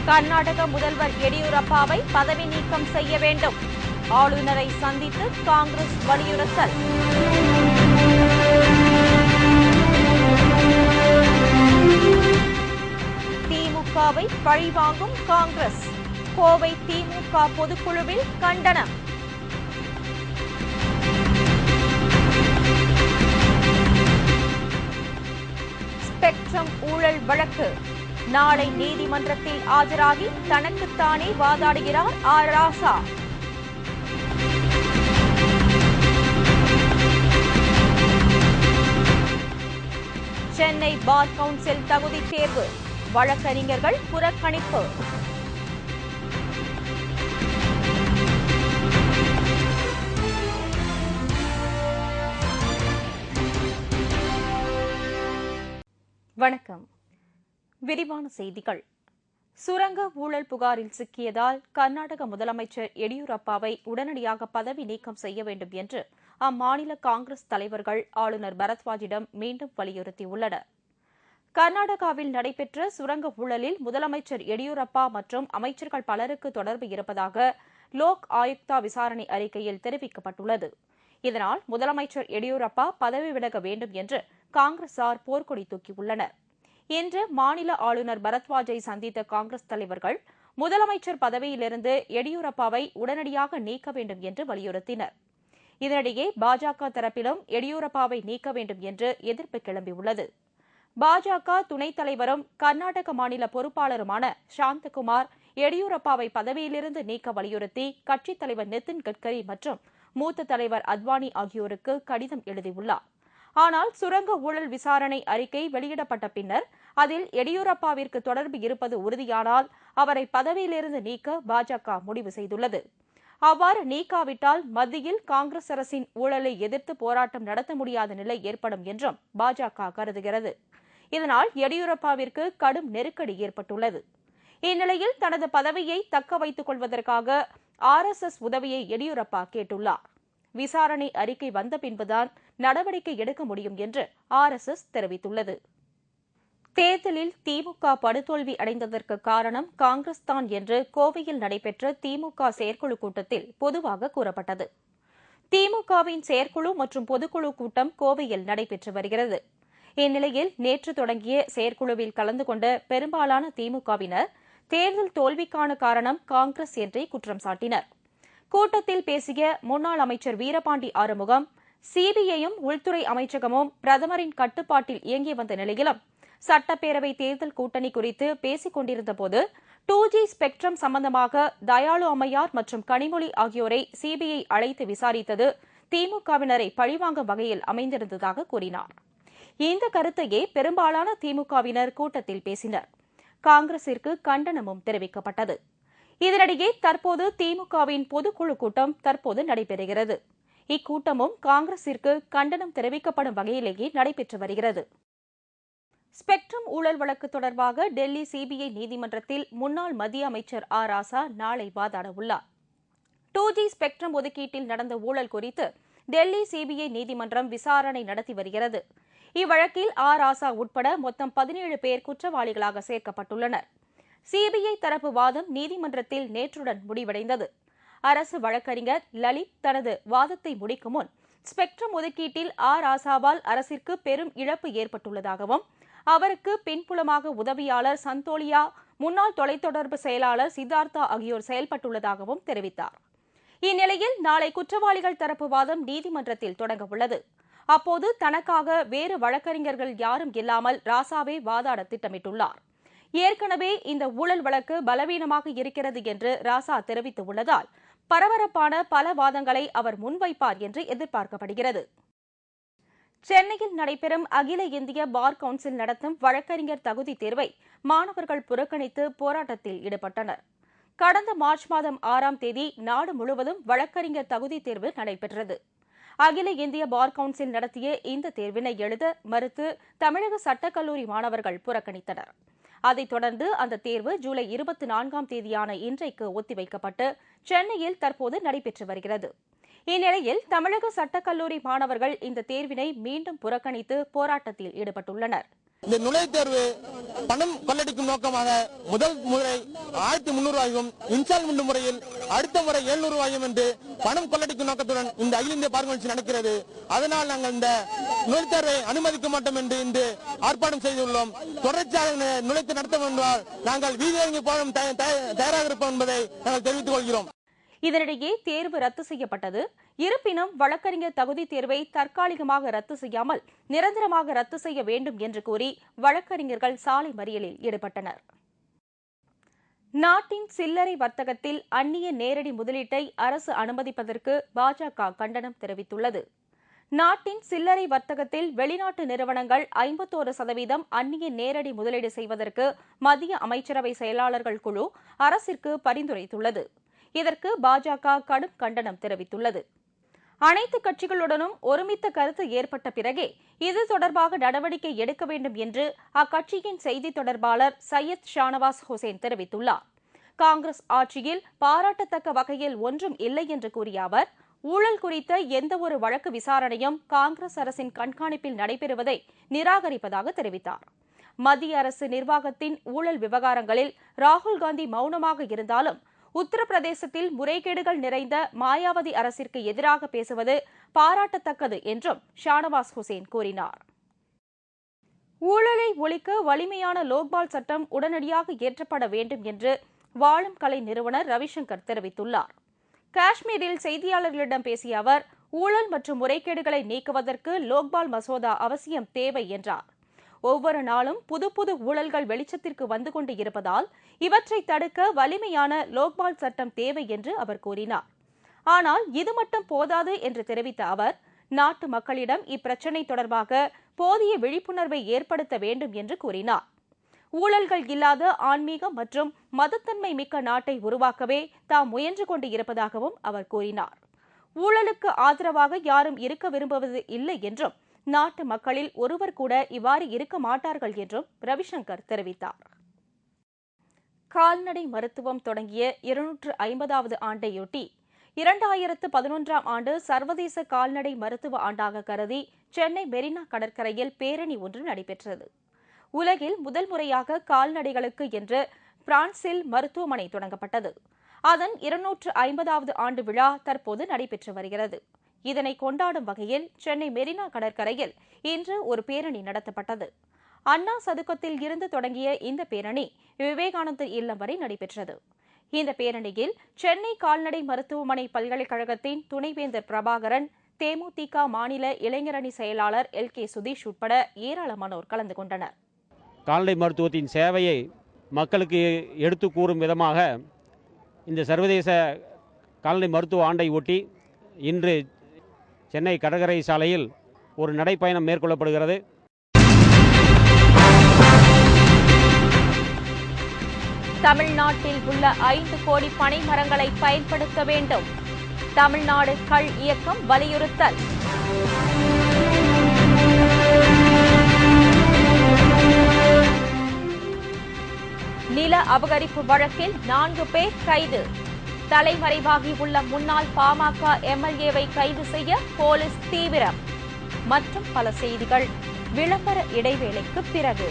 கர்நாடக முதல்வர் எடியூரப்பாவை பதவி நீக்கம் செய்ய வேண்டும். ஆளுநரை சந்தித்து காங்கிரஸ் வலியுறுத்தல். திமுகவை பழிவாங்கும் காங்கிரஸ். கோவை திமுக பொதுக்குழுவில் கண்டனம். ஸ்பெக்ட்ரம் ஊழல் வழக்கு நாளை நீதிமன்றத்தில் ஆஜராகி தனக்குத்தானே வாதாடுகிறார் ஆர். ராசா. சென்னை பார் கவுன்சில் தகுதி தேர்வு வழக்கறிஞர்கள் புறக்கணிப்பு. வணக்கம். விரிவான செய்திகள். சுரங்க ஊழல் புகாரில் சிக்கியதால் கர்நாடக முதலமைச்சர் எடியூரப்பாவை உடனடியாக பதவி நீக்கம் செய்ய வேண்டும் என்று அம்மாநில காங்கிரஸ் தலைவர்கள் ஆளுநர் பரத்வாஜிடம் மீண்டும் வலியுறுத்தியுள்ளனர். கர்நாடகாவில் நடைபெற்ற சுரங்க ஊழலில் முதலமைச்சர் எடியூரப்பா மற்றும் அமைச்சர்கள் பலருக்கு தொடர்பு இருப்பதாக லோக் ஆயுக்தா விசாரணை அறிக்கையில் தெரிவிக்கப்பட்டுள்ளது. இதனால் முதலமைச்சர் எடியூரப்பா பதவி விலக வேண்டும் என்று காங்கிரசார் போர்க்கொடி தூக்கியுள்ளனர். இன்று மாநில ஆளுநர் பரத்வாஜை சந்தித்த காங்கிரஸ் தலைவர்கள் முதலமைச்சர் பதவியிலிருந்து எடியூரப்பாவை உடனடியாக நீக்க வேண்டும் என்று வலியுறுத்தினர். இதனிடையே பாஜக தரப்பிலும் எடியூரப்பாவை நீக்க வேண்டும் என்று எதிர்ப்பு கிளம்பியுள்ளது. பாஜக துணைத் தலைவரும் கர்நாடக மாநில பொறுப்பாளருமான சாந்தகுமார் எடியூரப்பாவை பதவியிலிருந்து நீக்க வலியுறுத்தி கட்சித் தலைவர் நிதின் கட்கரி மற்றும் மூத்த தலைவர் அத்வானி ஆகியோருக்கு கடிதம் எழுதியுள்ளார். ஆனால் சுரங்க ஊழல் விசாரணை அறிக்கை வெளியிடப்பட்ட பின்னர் அதில் எடியூரப்பாவிற்கு தொடர்பு இருப்பது உறுதியானால் அவரை பதவியிலிருந்து நீக்க பாஜக முடிவு செய்துள்ளது. அவ்வாறு நீக்காவிட்டால் மத்தியில் காங்கிரஸ் அரசின் ஊழலை எதிர்த்து போராட்டம் நடத்த முடியாத நிலை ஏற்படும் என்றும் பாஜக கருதுகிறது. இதனால் எடியூரப்பாவிற்கு கடும் நெருக்கடி ஏற்பட்டுள்ளது. இந்நிலையில் தனது பதவியை தக்க வைத்துக் கொள்வதற்காக RSS உதவியை எடியூரப்பா கேட்டுள்ளார். விசாரணை அறிக்கை வந்த பின்புதான் நடவடிக்கை எடுக்க முடியும் என்று RSS தெரிவித்துள்ளது. தேர்தலில் திமுக படுதோல்வி அடைந்ததற்கு காரணம் காங்கிரஸ் தான் என்று கோவையில் நடைபெற்ற திமுக செயற்குழு கூட்டத்தில் பொதுவாக கூறப்பட்டது. திமுகவின் செயற்குழு மற்றும் பொதுக்குழு கூட்டம் கோவையில் நடைபெற்று வருகிறது. இந்நிலையில் நேற்று தொடங்கிய செயற்குழுவில் கலந்து கொண்ட பெரும்பாலான திமுகவினர் தேர்தல் தோல்விக்கான காரணம் காங்கிரஸ் என்றே குற்றம் சாட்டினர். கூட்டத்தில் பேசிய முன்னாள் அமைச்சர் வீரபாண்டி ஆறுமுகம், சிபிஐயும் உள்துறை அமைச்சகமும் பிரதமரின் கட்டுப்பாட்டில் இயங்கி வந்த நிலையிலும் சட்டப்பேரவை தேர்தல் கூட்டணி குறித்து பேசிக் கொண்டிருந்தபோது 2G ஸ்பெக்ட்ரம் சம்பந்தமாக தயாளு அம்மையார் மற்றும் கனிமொழி ஆகியோரை சிபிஐ அழைத்து விசாரித்தது திமுகவினரை பழிவாங்கும் வகையில் அமைந்திருந்ததாக கூறினார். இந்த கருத்தையே பெரும்பாலான திமுகவினர் கூட்டத்தில் பேசினர். காங்கிரசிற்கு கண்டனமும் தெரிவிக்கப்பட்டது. இதனிடையே தற்போது திமுகவின் பொதுக்குழு கூட்டம் தற்போது நடைபெறுகிறது. இக்கூட்டமும் காங்கிரசிற்கு கண்டனம் தெரிவிக்கப்படும் வகையிலேயே நடைபெற்று வருகிறது. ஸ்பெக்ட்ரம் ஊழல் வழக்கு தொடர்பாக டெல்லி சிபிஐ நீதிமன்றத்தில் முன்னாள் மத்திய அமைச்சர் ஆர். ராசா நாளை வாதாட உள்ளார். 2G ஸ்பெக்ட்ரம் ஒதுக்கீட்டில் நடந்த ஊழல் குறித்து டெல்லி சிபிஐ நீதிமன்றம் விசாரணை நடத்தி வருகிறது. இவ்வழக்கில் ஆர். ராசா உட்பட மொத்தம் 17 பேர் குற்றவாளிகளாக சேர்க்கப்பட்டுள்ளனர். சிபிஐ தரப்பு வாதம் நீதிமன்றத்தில் நேற்றுடன் முடிவடைந்தது. அரசு வழக்கறிஞர் லலித் தனது வாதத்தை முடிக்கும் முன் ஸ்பெக்ட்ரம் ஒதுக்கீட்டில் ஆர். ராசாவால் அரசிற்கு பெரும் இழப்பு ஏற்பட்டுள்ளதாகவும் அவருக்கு பின்புலமாக உதவியாளர் சந்தோலியா, முன்னாள் தொலைத்தொடர்பு செயலாளர் சித்தார்த்தா ஆகியோர் செயல்பட்டுள்ளதாகவும் தெரிவித்தார். இந்நிலையில் நாளை குற்றவாளிகள் தரப்பு வாதம் நீதிமன்றத்தில் தொடங்க உள்ளது. அப்போது தனக்காக வேறு வழக்கறிஞர்கள் யாரும் இல்லாமல் ராசாவே வாதாட திட்டமிட்டுள்ளார். ஏற்கனவே இந்த ஊழல் வழக்கு பலவீனமாக இருக்கிறது என்று ராசா தெரிவித்துள்ளதால் பரபரப்பான பல வாதங்களை அவர் முன்வைப்பார் என்று எதிர்பார்க்கப்படுகிறது. சென்னையில் நடைபெறும் அகில இந்திய பார் கவுன்சில் நடத்தும் வழக்கறிஞர் தகுதி தேர்வை மாணவர்கள் புறக்கணித்து போராட்டத்தில் ஈடுபட்டனர். கடந்த மார்ச் மாதம் 6ஆம் தேதி நாடு முழுவதும் வழக்கறிஞர் தகுதி தேர்வு நடைபெற்றது. அகில இந்திய பார் கவுன்சில் நடத்திய இந்த தேர்வினை எழுத மறுத்து தமிழக சட்டக்கல்லூரி மாணவர்கள் புறக்கணித்தனர். அதைத் தொடர்ந்து அந்த தேர்வு ஜூலை 24ஆம் தேதியான இன்றைக்கு ஒத்திவைக்கப்பட்டு சென்னையில் தற்போது நடைபெற்று வருகிறது. இந்நிலையில் தமிழக சட்டக்கல்லூரி மாணவர்கள் இந்த தேர்வினை மீண்டும் புறக்கணித்து போராட்டத்தில் ஈடுபட்டுள்ளனர். இந்த நுழைவுத் தேர்வு பணம் கொள்ளடிக்கும் நோக்கமாக முதல் முறை 1300 ரூபாயும் இன்ஸ்டால்மெண்ட் முறையில் அடுத்த முறை 700 ரூபாயும் என்று பணம் கொள்ளடிக்கும் நோக்கத்துடன் இந்த அகில இந்திய பார்க்க நடக்கிறது. அதனால் நாங்கள் இந்த நுழைவுத் தேர்வை அனுமதிக்க மாட்டோம் என்று இன்று ஆர்ப்பாட்டம் செய்துள்ளோம். தொடர்ச்சியாக நுழைத்து நடத்த வேண்டுமால் நாங்கள் வீதியிறங்கி போராடும் தயாராக இருப்போம் என்பதை நாங்கள் தெரிவித்துக் கொள்கிறோம். இதனிடையே தேர்வு ரத்து செய்யப்பட்டது. இருப்பினும் வழக்கறிஞர் தகுதி தேர்வை தற்காலிகமாக ரத்து செய்யாமல் நிரந்தரமாக ரத்து செய்ய வேண்டும் என்று கூறி வழக்கறிஞர்கள் சாலை மறியலில் ஈடுபட்டனர். நாட்டின் சில்லறை வர்த்தகத்தில் அந்நிய நேரடி முதலீட்டை அரசு அனுமதிப்பதற்கு பாஜக கண்டனம் தெரிவித்துள்ளது. நாட்டின் சில்லறை வர்த்தகத்தில் வெளிநாட்டு நிறுவனங்கள் 51% அந்நிய நேரடி முதலீடு செய்வதற்கு மத்திய அமைச்சரவை செயலாளர்கள் குழு அரசிற்கு பரிந்துரைத்துள்ளது. இதற்கு பாஜக கடும் கண்டனம் தெரிவித்துள்ளது. அனைத்து கட்சிகளுடனும் ஒருமித்த கருத்து ஏற்பட்ட பிறகே இது தொடர்பாக நடவடிக்கை எடுக்க வேண்டும் என்று அக்கட்சியின் செய்தி தொடர்பாளர் சையத் ஷானவாஸ் ஹுசேன் தெரிவித்துள்ளார். காங்கிரஸ் ஆட்சியில் பாராட்டத்தக்க வகையில் ஒன்றும் இல்லை என்று கூறிய அவர், ஊழல் குறித்த எந்தவொரு வழக்கு விசாரணையும் காங்கிரஸ் அரசின் கண்காணிப்பில் நடைபெறுவதை நிராகரிப்பதாக தெரிவித்தார். மத்திய அரசு நிர்வாகத்தின் ஊழல் விவகாரங்களில் ராகுல் காந்தி மௌனமாக இருந்தாலும் உத்தரப்பிரதேசத்தில் முறைகேடுகள் நிறைந்த மாயாவதி அரசிற்கு எதிராக பேசுவது பாராட்டத்தக்கது என்றும் ஷானவாஸ் ஹுசேன் கூறினார். ஊழலை ஒழிக்க வலிமையான லோக்பால் சட்டம் உடனடியாக இயற்றப்பட வேண்டும் என்று வாழும் கலை நிறுவனர் ரவிசங்கர் தெரிவித்துள்ளார். காஷ்மீரில் செய்தியாளர்களிடம் பேசிய அவர், ஊழல் மற்றும் முறைகேடுகளை நீக்குவதற்கு லோக்பால் மசோதா அவசியம் தேவை என்றார். ஒவ்வொரு நாளும் புது புது ஊழல்கள் வெளிச்சத்திற்கு வந்து கொண்டு இருப்பதால் இவற்றை தடுக்க வலிமையான லோக்பால் சட்டம் தேவை என்று அவர் கூறினார். ஆனால் இது மட்டும் போதாது என்று தெரிவித்த அவர், நாட்டு மக்களிடம் இப்பிரச்சினை தொடர்பாக போதிய விழிப்புணர்வை ஏற்படுத்த வேண்டும் என்று கூறினார். ஊழல்கள் இல்லாத ஆன்மீக மற்றும் மதத்தன்மை மிக்க நாட்டை உருவாக்கவே தாம் முயன்று கொண்டு இருப்பதாகவும் அவர் கூறினார். ஊழலுக்கு ஆதரவாக யாரும் இருக்க விரும்புவது இல்லை என்றும் நாட்டு மக்களில் ஒருவர் கூட இவ்வாறு இருக்க மாட்டார்கள் என்றும் ரவிசங்கர் தெரிவித்தார். கால்நடை மருத்துவம் தொடங்கிய 250வது ஆண்டையொட்டி 2011ஆம் ஆண்டு சர்வதேச கால்நடை மருத்துவ ஆண்டாக கருதி சென்னை மெரினா கடற்கரையில் பேரணி ஒன்று நடைபெற்றது. உலகில் முதல் முறையாக கால்நடைகளுக்கு என்று பிரான்சில் மருத்துவமனை தொடங்கப்பட்டது. அதன் 250வது ஆண்டு விழா தற்போது நடைபெற்று வருகிறது. இதனை கொண்டாடும் வகையில் சென்னை மெரினா கடற்கரையில் இன்று ஒரு பேரணி நடத்தப்பட்டது. அண்ணா சதுக்கத்தில் இருந்து தொடங்கிய இந்த பேரணி விவேகானந்தர் இல்லம் வரை நடைபெற்றது. இந்த பேரணியில் சென்னை கால்நடை மருத்துவமனை பல்கலைக்கழகத்தின் துணைவேந்தர் பிரபாகரன், தேமுதிக மாநில இளைஞரணி செயலாளர் LK சுதீஷ் உட்பட ஏராளமானோர் கலந்து கொண்டனர். கால்நடை மருத்துவத்தின் சேவையை மக்களுக்கு எடுத்து கூறும் விதமாக இந்த சர்வதேச கால்நடை மருத்துவ ஆண்டை ஒட்டி இன்று சென்னை கடற்கரை சாலையில் ஒரு நடைப்பயணம் மேற்கொள்ளப்படுகிறது. தமிழ்நாட்டில் உள்ள 5 கோடி பனை மரங்களை பயன்படுத்த வேண்டும். தமிழ்நாடு கள் இயக்கம் வலியுறுத்தல். நில அபகரிப்பு வழக்கில் 4 பேர் கைது. தலைமறைவாகியுள்ள முன்னாள் பாமக MLA-வை கைது செய்ய போலீஸ் தீவிரம். மற்றும் பல செய்திகள் விளம்பர இடைவேளைக்கு பிறகு.